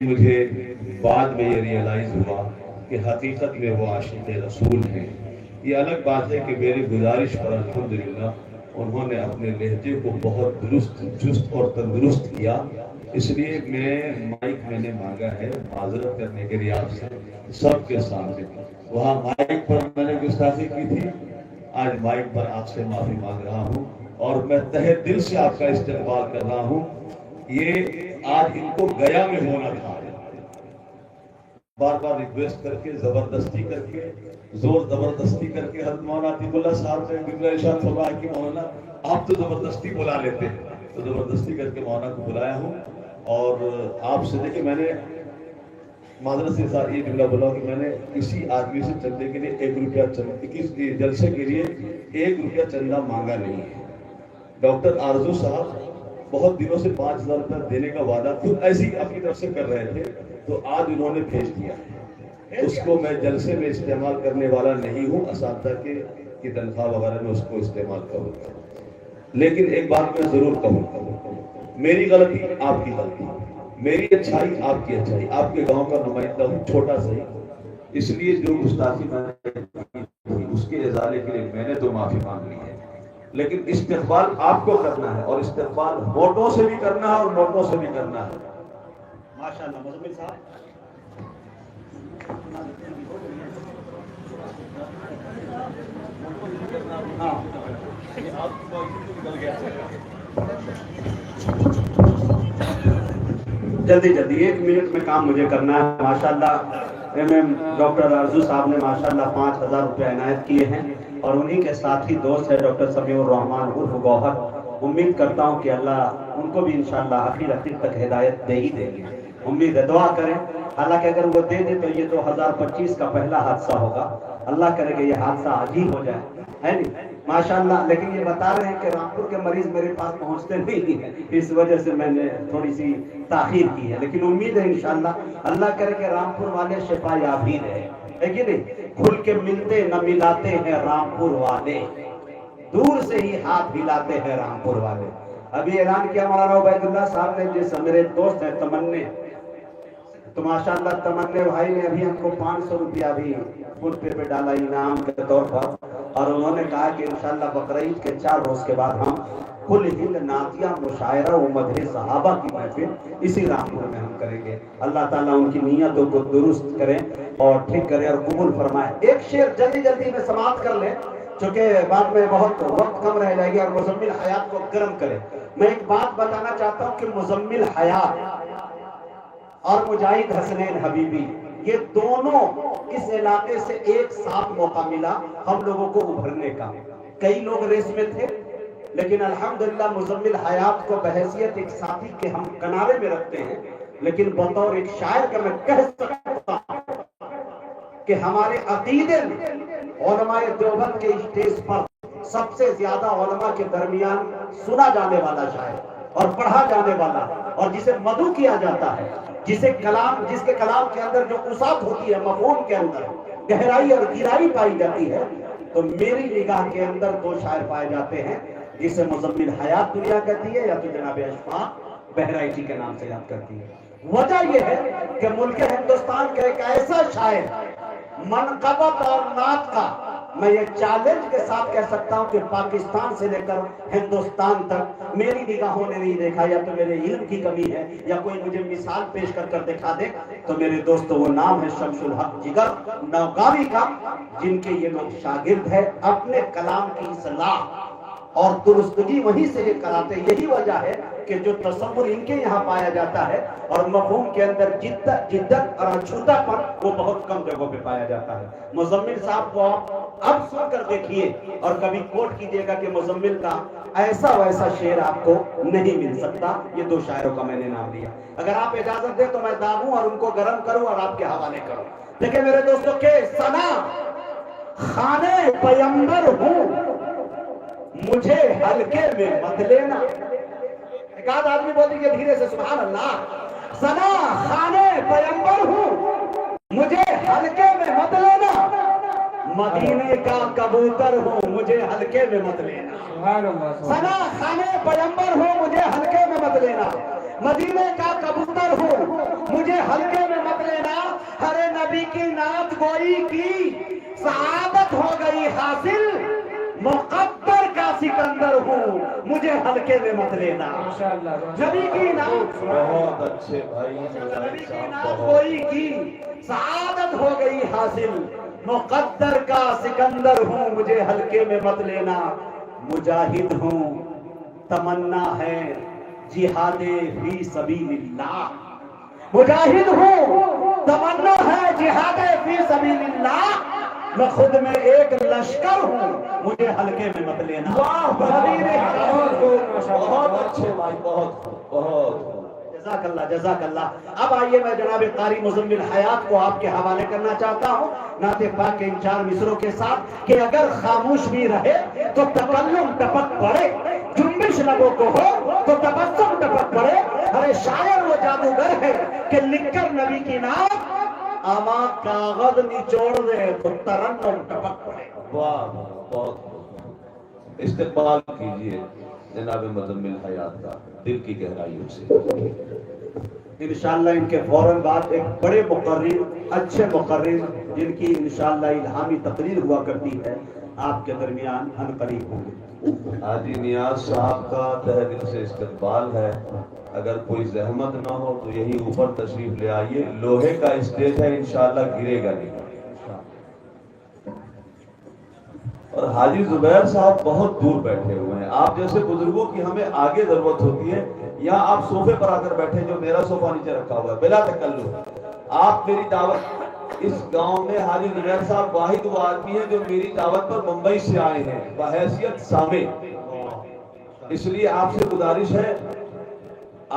مجھے بعد میں یہ ریئلائز ہوا کہ حقیقت میں وہ عاشق رسول ہیں۔ یہ الگ بات ہے کہ میری گزارش پر الحمدللہ انہوں نے اپنے لہجے کو بہت درست چست اور تندرست کیا، اس لیے میں نے مانگا ہے معذرت کرنے کے لیے آپ سے سب کے سامنے۔ وہاں مائک پر میں نے گستاخی کی تھی، آج مائک پر آپ سے معافی مانگ رہا ہوں اور میں تہہ دل سے آپ کا استقبال کر رہا ہوں۔ یہ آج ان کو گیا میں ہونا تھا، بار بار ریکویسٹ کر کے زبردستی کر کے زور زبردستی کر کے حضرت مولانا عطیق اللہ صاحب سے بگڑا ارشاد فرمایا کہ مولانا آپ تو زبردستی بلا لیتے ہیں، تو زبردستی کر کے مولانا کو بلایا ہوں۔ اور آپ سے دیکھیں میں نے معذرت سے ساتھ یہ جملہ بولا کہ میں نے کسی آدمی سے چندے کے لیے 1 روپیہ کسی جلسے کے لیے 1 روپیہ چندہ مانگا نہیں ہے۔ ڈاکٹر آرزو صاحب بہت دنوں سے 5000 روپیہ دینے کا وعدہ خود ایسی اپنی طرف سے کر رہے تھے، تو آج انہوں نے بھیج دیا۔ اس کو میں جلسے میں استعمال کرنے والا نہیں ہوں، اساتذہ کی تنخواہ وغیرہ میں اس کو استعمال کروں گا، لیکن ایک بات میں ضرور کہوں، میری غلطی آپ کی غلطی، میری اچھائی آپ کی اچھائی، آپ کے گاؤں کا نمائندہ ہوں چھوٹا صحیح، اس لیے جو گستاخی میں نے کی تھی اس کے ازالے کے لیے میں نے تو معافی مانگ لی ہے، لیکن استقبال آپ کو کرنا ہے، اور استقبال ووٹوں سے بھی کرنا ہے اور نوٹوں سے بھی کرنا ہے۔ ماشاءاللہ مزمل صاحب، جلدی 1 منٹ میں کام مجھے کرنا ہے۔ ماشاءاللہ ڈاکٹر آرزو صاحب نے ماشاءاللہ 5000 روپے عنایت کیے ہیں، اور انہی کے ساتھی دوست ہے ڈاکٹر سمیع الرحمن عرف گوہر۔ امید کرتا ہوں کہ اللہ ان کو بھی انشاءاللہ آخر تک ہدایت دے ہی دیں گے، امید ہے، دعا کریں۔ حالانکہ اگر وہ دے دے تو یہ 2025 کا پہلا حادثہ ہوگا، اللہ کرے کہ یہ حادثہ عجیب ہو جائے، ہے نہیں ماشاءاللہ۔ لیکن یہ بتا رہے ہیں کہ رامپور کے مریض میرے پاس پہنچتے نہیں ہیں، اس وجہ سے میں نے تھوڑی سی تاخیر کی ہے، لیکن امید ہے انشاءاللہ اللہ کرے کہ رامپور والے شفا یاب ہی رہے، ہے کہ نہیں؟ کھل کے ملتے نہ ملاتے ہیں رامپور والے، دور سے ہی ہاتھ ہلاتے ہیں رامپور والے۔ ابھی اعلان کیا مولانا عبید اللہ صاحب نے، جس میرے دوست ہیں تمنے، تو ماشاءاللہ تمنے بھائی نے ابھی ہم کو 500 روپیہ بھی فون پے پہ ڈالا انعام کے طور پر، اور انہوں نے کہا کہ انشاءاللہ بقرعید کے 4 روز کے بعد ہم کل ہند نعتیہ مشاعرہ و مدح صحابہ کی محفل اسی رامپور میں ہم کریں گے۔ اللہ تعالیٰ ان کی نیتوں کو درست کریں اور ٹھیک کرے اور قبول فرمائے۔ ایک شعر جلدی میں سماعت کر لیں چونکہ بعد میں بہت وقت کم رہ جائے گی، اور مزمل حیات کو گرم کرے۔ میں ایک بات بتانا چاہتا ہوں کہ مزمل حیات اور مجاہد حسنین حبیبی، یہ دونوں اس علاقے سے ایک ساتھ موقع ملا ہم لوگوں کو ابھرنے کا۔ کئی لوگ ریس میں تھے، لیکن الحمدللہ مزمل حیات کو بحیثیت ایک ساتھی کے ہم کنارے میں رکھتے ہیں، لیکن بطور ایک شاعر کا میں کہہ سکتا ہوں کہ ہمارے عقیدے میں علماء دیوبند کے اسٹیج پر سب سے زیادہ علماء کے درمیان سنا جانے والا شاعر اور پڑھا جانے والا، اور جسے مدعو کیا جاتا ہے، جس کے کلام کے اندر جو وسعت ہوتی ہے، مفہوم کے اندر گہرائی اور گہرائی پائی جاتی ہے، تو میری نگاہ کے اندر 2 شاعر پائے جاتے ہیں، جسے مزمل حیات دنیا کہتی ہے یا تو جناب اشفاق بہرائچی کے نام سے یاد کرتی ہے۔ وجہ یہ ہے کہ ملک ہندوستان کا ایک ایسا شاعر منقبت اور نعت کا، میں یہ چیلنج کے ساتھ کہہ سکتا ہوں کہ پاکستان سے لے کر ہندوستان تک میری نگاہوں نے نہیں دیکھا، یا تو میرے علم کی کمی ہے یا کوئی مجھے مثال پیش کر دکھا دے، تو میرے دوستو وہ نام ہے شمس الحق جگر نوگاوی کا، جن کے یہ لوگ شاگرد ہیں۔ اپنے کلام کی اصلاح اور درستگی وہیں سے یہ کراتے، یہی وجہ ہے کہ جو تصور ان کے یہاں پایا جاتا ہے اور مفہوم کے اندر جدت اور اچھوتا پر، وہ بہت کم جگہوں پہ پایا جاتا ہے۔ مزمل صاحب کو اب سن کر دیکھیے اور کبھی کوٹ کیجئے گا کہ مزمل کا ایسا ویسا شعر آپ کو نہیں مل سکتا۔ یہ 2 شاعروں کا میں نے نام لیا، اگر آپ اجازت دیں تو میں داغوں اور ان کو گرم کروں اور آپ کے حوالے کروں۔ دیکھیں میرے دوستوں کہ ثنا خانے پیمبر ہوں، مجھے ہلکے میں مت لینا۔ ایک آدھ آدمی بول دیجئے دھیرے سے سبحان اللہ۔ ثنا خانے پیمبر ہوں، مجھے ہلکے میں مت لینا، مدینے کا کبوتر ہوں، مجھے ہلکے میں مت لینا۔ ثنا خانے پیمبر ہوں، مجھے ہلکے میں مت لینا، مدینے کا کبوتر ہوں، مجھے ہلکے میں مت لینا، ہر نبی کی نعت گوئی کی سعادت ہو گئی حاصل، مقدر کا سکندر ہوں، مجھے ہلکے میں مت لینا۔ نبی کی نعت بہت اچھے بھائی، نبی کی نعت گوئی کی سعادت ہو گئی حاصل، مقدر کا سکندر ہوں، مجھے ہلکے میں مت لینا۔ مجاہد ہوں، تمنا ہے جہاد فی سبیل اللہ، مجاہد ہوں، تمنا ہے جہاد فی سبیل اللہ، میں خود میں ایک لشکر ہوں، مجھے ہلکے میں مت لینا۔ بہت اچھے بھائی، بہت بہت جزاک اللہ جزاک اللہ۔ اب آئیے میں جناب قاری مزمل حیات کو آپ کے حوالے کرنا چاہتا ہوں نعت پاک کے ان 4 مصروں کے ساتھ کہ اگر خاموش بھی رہے تو تکلم ٹپک پڑے، جنبش لبوں کو ہو تو تبسم ٹپک پڑے، ارے شاعر وہ جادوگر ہے کہ لکھ کر نبی کی نام اما کاغذ نچوڑ دے تو ترنم ٹپک پڑے۔ واہ، بہت استقبال کیجئے جناب مزمل حیات کا دل کی گہرائیوں سے۔ انشاءاللہ ان کے فوراً بعد ایک بڑے مقرر، اچھے مقرر جن کی انشاءاللہ الہامی تقریر ہوا کرتی ہے آپ کے درمیان عنقریب ہوں گے۔ حاجی نیاز صاحب کا تہ دل سے استقبال ہے، اگر کوئی زحمت نہ ہو تو یہی اوپر تشریف لے آئیے، لوہے کا اسٹیج ہے، انشاءاللہ گرے گا نہیں۔ اور حاجی زبیر صاحب بہت دور بیٹھے ہوئے ہیں، آپ جیسے بزرگوں کی ہمیں آگے ضرورت ہوتی ہے، یا آپ صوفے پر آ کر بیٹھے جو میرا صوفہ نیچے رکھا ہوا ہے بلا تکلف۔ آپ میری دعوت، اس گاؤں میں حاجی زبیر صاحب واحد وہ آدمی ہیں جو میری دعوت پر ممبئی سے آئے ہیں بحیثیت سامع، اس لیے آپ سے گزارش ہے،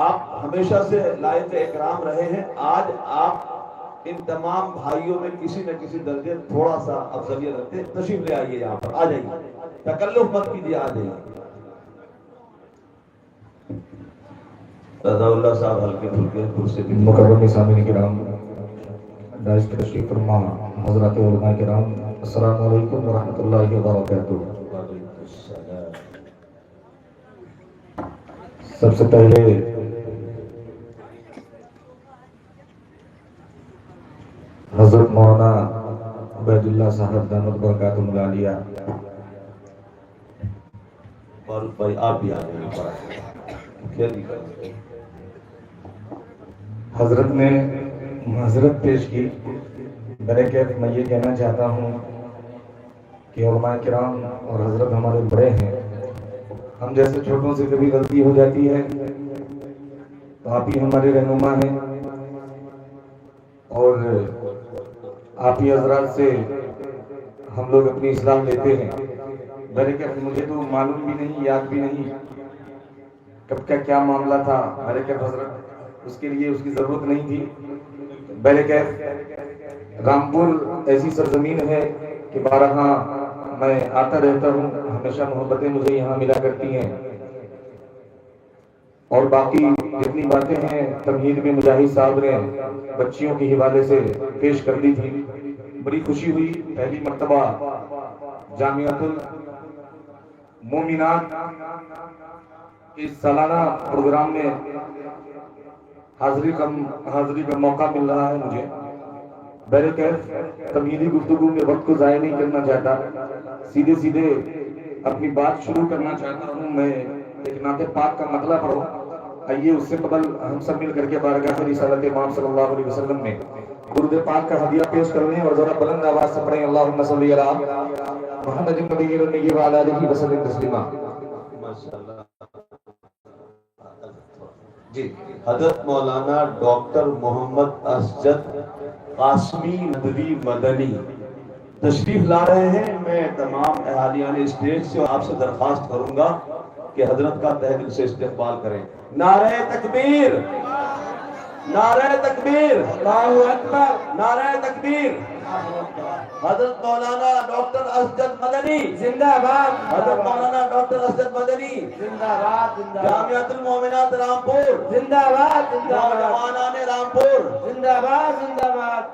آپ ہمیشہ سے لائق اکرام رہے ہیں، آج آپ ان تمام بھائیوں میں کسی نہ کسی درجے تھوڑا سا افضلیت رکھتے، تشریف لے آئیے، یہاں پر آ جائیے، تکلف مت کیجیے، آ جائیے۔ رضا اللہ صاحب ہلکے پھلکے کرسی پہ مکرم سامعین کرام، ڈائس پر تشریف فرما حضرات علماء کرام، السلام علیکم ورحمۃ اللہ وبرکاتہ۔ سب سے پہلے حضرت مولانا عبید اللہ صاحب دامت برکاتہم العالیہ، فاروق بھائی آپ بھی آ جائیے، خیر نہیں کریں۔ حضرت نے معذرت پیش کی، بلکہ میں یہ کہنا چاہتا ہوں کہ علماء کرام اور حضرت ہمارے بڑے ہیں، ہم جیسے چھوٹوں سے کبھی غلطی ہو جاتی ہے تو آپ ہی ہمارے رہنما ہیں، اور آپ ہی حضرات سے ہم لوگ اپنی اصلاح لیتے ہیں، بلکہ مجھے تو معلوم بھی نہیں، یاد بھی نہیں کب کا کیا معاملہ تھا، بلکہ حضرت اس کے لیے اس کی ضرورت نہیں تھی، بلکہ رامپور ایسی سرزمین ہے کہ بارہا میں آتا رہتا ہوں، ہمیشہ محبتیں مجھے یہاں ملا کرتی ہیں، اور باقی جتنی باتیں ہیں تمہید میں مجاہد صاحب نے بچیوں کے حوالے سے پیش کر دی تھی، بڑی خوشی ہوئی، پہلی مرتبہ جامعۃ المومنات اس سالانہ پروگرام میں حاضری کا موقع مل رہا ہے مجھے، بہرکیف تمہیدی گفتگو میں وقت کو ضائع نہیں کرنا چاہتا، سیدھے اپنی بات شروع کرنا چاہتا ہوں۔ میں ایک نعت پاک کا مطلع پڑھوں، آئیے اس سے قبل ہم سب مل کر کے بارگاہ رسالت امام صلی اللہ علیہ وسلم میں درود پاک کا ہدیہ پیش کر لیں، اور ذرا بلند آواز سے پڑھیں، اللہم صلی علی محمد النبی النبی وعلی آلہ وسلم تسلیما۔ جی، حضرت مولانا ڈاکٹر محمد اسجد قاسمی ندوی مدنی تشریف لا رہے ہیں۔ میں تمام اہالیان اسٹیج سے آپ سے درخواست کروں گا کہ حضرت کا تہ دل سے استقبال کریں۔ نعرہ تکبیر، نعرہ تکبیر، اللہ اکبر، نعرہ تکبیر۔ حضرت مولانا ڈاکٹر اسجد مدنی زندہ باد، حضرت مولانا ڈاکٹر اسجد مدنی زندہ باد، زندہ باد، جامعۃ المومنات رامپور، زندہ باد، زندہ باد، نوجوانان رامپور۔ زندہ باد، زندہ باد۔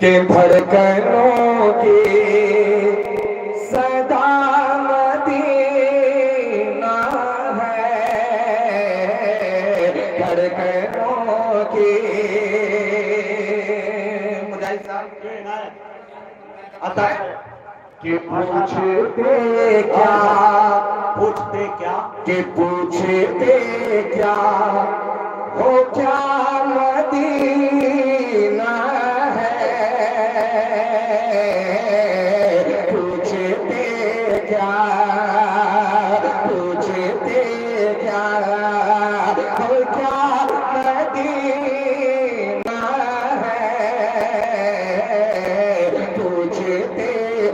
کہ دھڑکنوں کی صدا مدینہ ہے، دھڑکنوں کی مجاہد صاحب عطا کہ پوچھتے کیا کہ پوچھتے کیا ہو کیا مدینہ ہے، پوچھتے کیا ہو کیا مدینہ ہے، پوچھتے کیا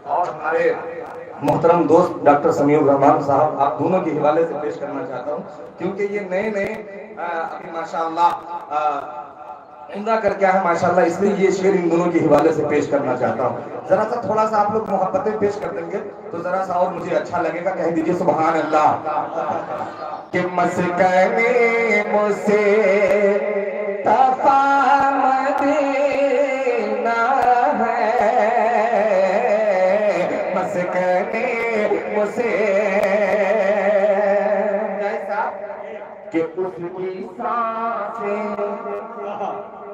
اور ہمارے محترم دوست ڈاکٹر سمیع الرحمان صاحب، آپ دونوں کے حوالے سے پیش کرنا چاہتا ہوں، کیونکہ یہ نئے ابھی ماشاءاللہ عمدہ کر کے ہے ماشاءاللہ، اس لیے یہ شعر ان دونوں کے حوالے سے پیش کرنا چاہتا ہوں۔ ذرا سا تھوڑا سا آپ لوگ محبتیں پیش کر دیں گے تو ذرا سا اور مجھے اچھا لگے گا، کہہ دیجئے سبحان اللہ۔ کہ مسکن مصطفیٰ مدینہ ہے، مسکن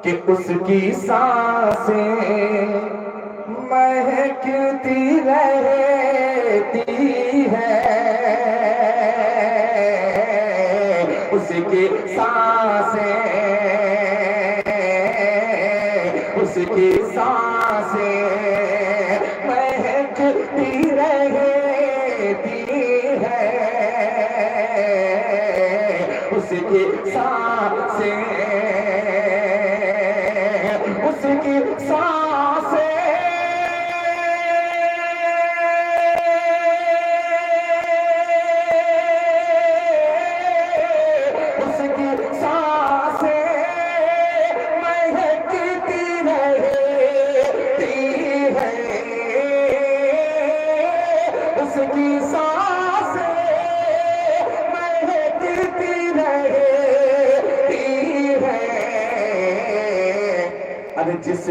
کہ اس کی سانسیں مہکتی رہتی ہے، اس کی سانسیں مہکتی رہتی ہے، اس کی سانسیں جس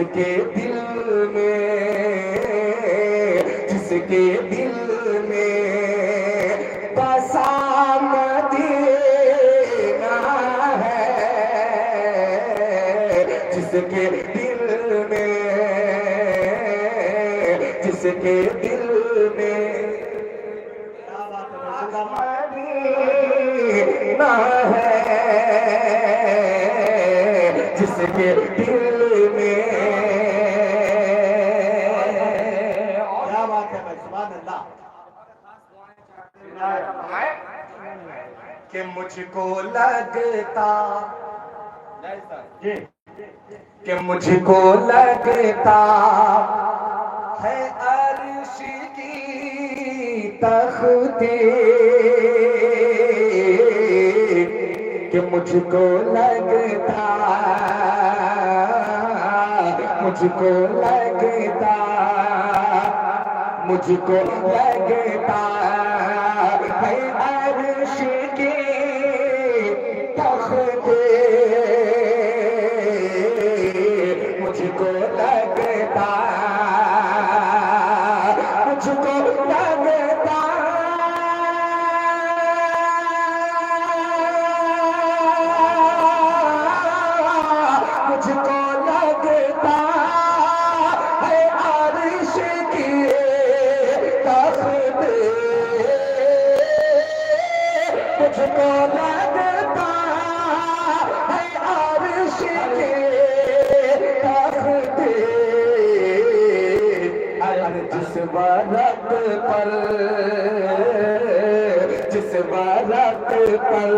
کے دل میں بسا مدینہ ہے، جس کے دل میں مدینہ ہے، جس کے دل میں کہ مجھ کو لگتا کہ مجھ کو لگتا ہے عرش کی تختی کہ مجھ کو لگتا مجھ کو لگتا مجھ کو لگتا ہے عرش کی تختی مجھ کو لگتا مجھ کو لگتا مجھ کو لگتا ہے عرش کی تختی مجھ کو لگتا ہے عرش کی تختی جس ورق پر جس ورق پر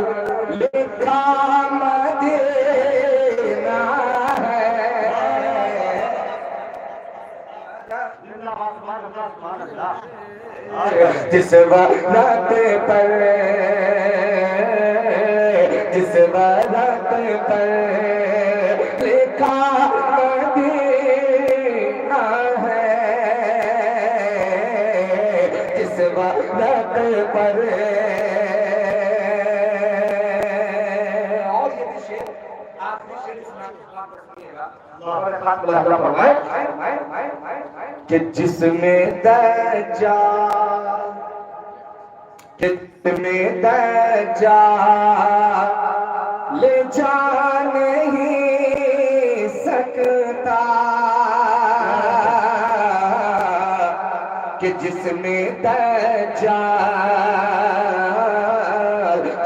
لکھا مدینہ ہے جس ورق پر جس ورق پر لکھا مدینہ ہے جس ورق پر اور یہ شعر آخری شعر کہ جس میں دجال کتنے دجال لے جا نہیں سکتا کہ جس میں دجال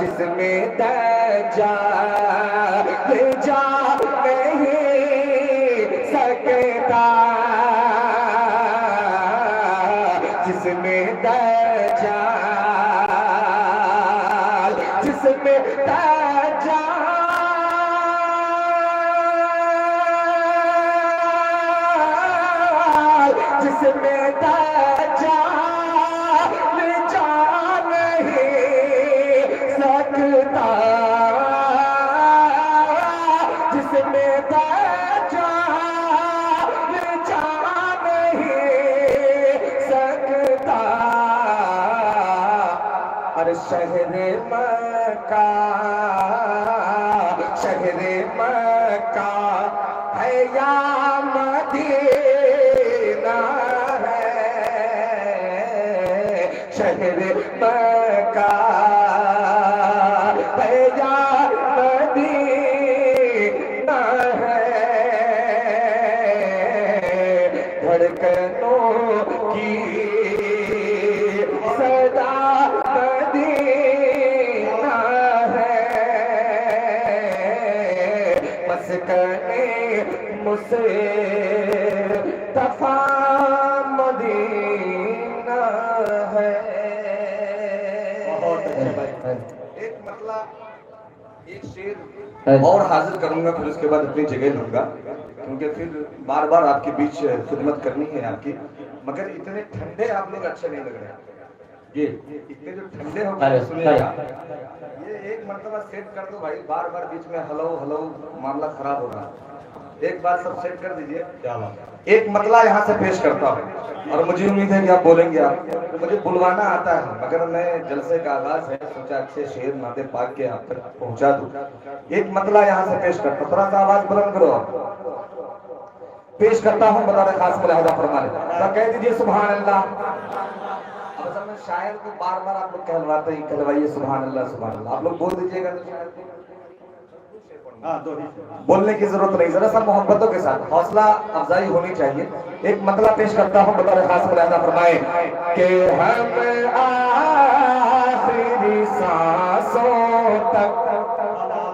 جس میں دجال لے جا نہیں سکتا جس میں دجال جس میں دجال جس میں دجال جا نہیں سکتا جس میں دجال جا نہیں سکتا اور شہر مکہ ہے یا مدینہ ہے شہر مکہ ہے یا مدینہ ہے دھڑکنوں کی صدا مدینہ ہے مسکن مصطفیٰ مدینہ ہے ایک مطلب ایک شعر اور حاضر کروں گا پھر اس کے بعد اپنی جگہ لوں گا کیونکہ پھر بار بار آپ کے بیچ خدمت کرنی ہے آپ کی مگر اتنے ٹھنڈے آپ لوگ اچھے نہیں لگ رہے یہ اتنے جو ٹھنڈے ہو گئے سنیے گا یہ ایک مرتبہ سیٹ کر دو بھائی بار بار بیچ میں ہلو ہلو معاملہ خراب ہو رہا ایک بار سب سیٹ کر دیجئے ایک مطلع یہاں سے پیش کرتا ہوں اور مجھے امید ہے کہ آپ بولیں گے آپ مجھے بلوانا آتا ہے مگر میں جلسے کا آغاز ہے سوچا اچھے شعر نعت پاک کے آپ تک پہنچا دوں ایک مطلع یہاں سے پیش کرتا ہوں تھوڑا سا آواز بلند کرو پیش کرتا ہوں بطور خاص ملاحظہ فرمائے تو کہہ دیجئے سبحان اللہ اصل میں شاعر کو بار بار آپ لوگ کہلواتے ہیں کہلوائیے سبحان اللہ آپ لوگ بول دیجئے گا بولنے کی ضرورت نہیں ذرا سا محبتوں کے ساتھ حوصلہ افزائی ہونی چاہیے ایک مطلب پیش کرتا ہوں بطور خاص ملاحظہ فرمائے کہ ہم آخری سانسوں تک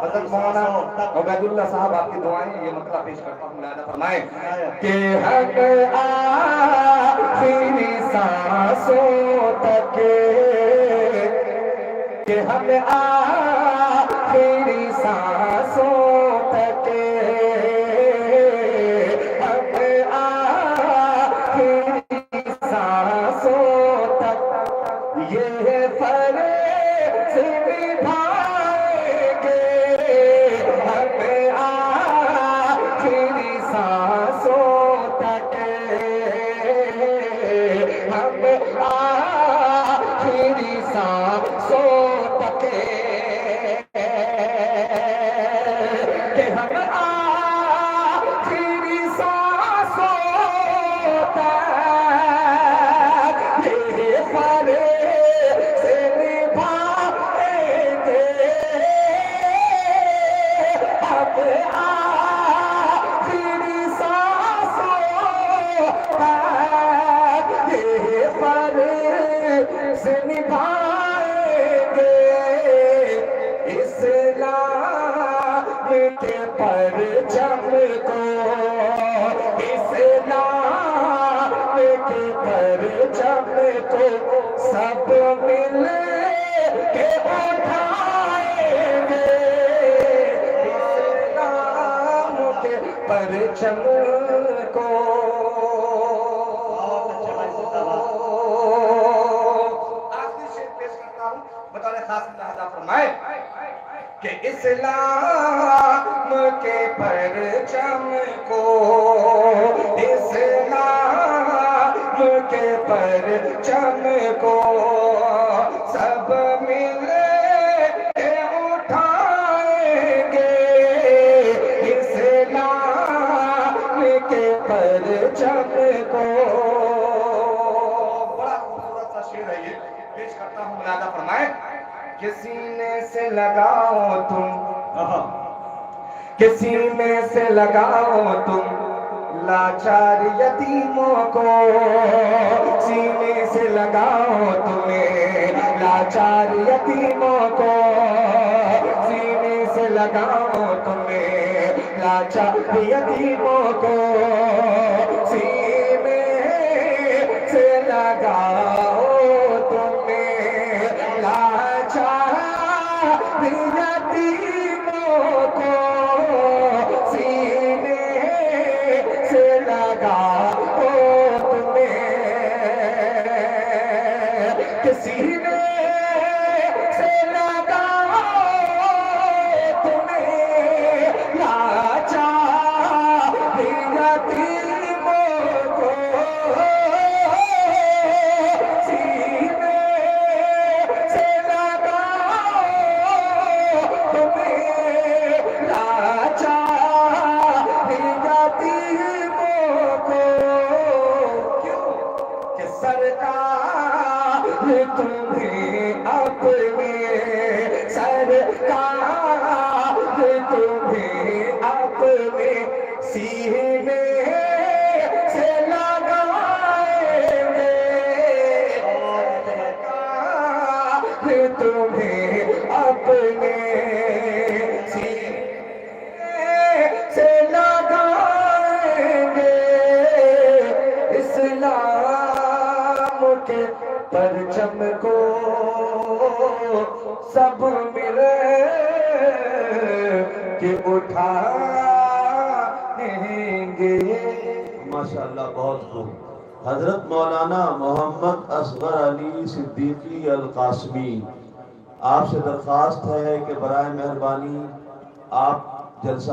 حضرت مولانا عبید اللہ صاحب آپ کی دعائیں یہ مطلب پیش کرتا ہوں ملاحظہ فرمائے کہ ہم آخری سانسوں تک کہ ہم آخری سانسوں تک، ہم آخری سانسوں تک یہ فرض نبھائیں گے، ہم آخری سانسوں تک، ہم آخری سانسوں تک، کہ ہم آخری سانسوں تک یہ فرض نبھائیں گے، ہم آخری سانسوں تک یہ فرض نبھائیں گے، اسلام کے پرچم کو، اسلام کے پرچم کو سب مل کے اٹھائیں گے، اسلام کے پرچم کو۔ آخری شعر پیش کرتا ہوں بطور خاص ملاحظہ فرمائے کہ اسلام کے پرچم کو، اسلام کے پرچم کو سب مل کے اٹھائیں گے، اسلام کے پرچم کو۔ بڑا خوبصورت سا شعر ہے یہ، پیش کرتا ہوں ملاحظہ فرمائے کہ سینے سے لگاؤ تم، کہ سینے سے لگاؤ تم لاچار یتیموں کو، سینے سے لگاؤ تمہیں لاچار یتیموں کو، سینے سے لگاؤ تمہیں لاچار یتیموں کو، سینے سے لگاؤ تمہیں لاچار یتیموں کو، سینے سے لگاؤ تمہیں، کہ سینے سے لگاؤ تمہیں لاچار یتیموں کو، سینے سے لگاؤ تمہیں لاچار یتیموں کو، کیوں کہ سرکار تمہیں اپنے، سرکار تمہیں اپنے سینے سے لگائیں گے، سرکار تمہیں اپنے سینے سے لگائیں گے، اسلام کے پرچم کو سب مل کے اٹھائیں گے۔ ماشاءاللہ، بہت خوب۔ حضرت مولانا محمد اصغر علی صدیقی القاسمی، آپ سے درخواست ہے کہ برائے مہربانی آپ جلسہ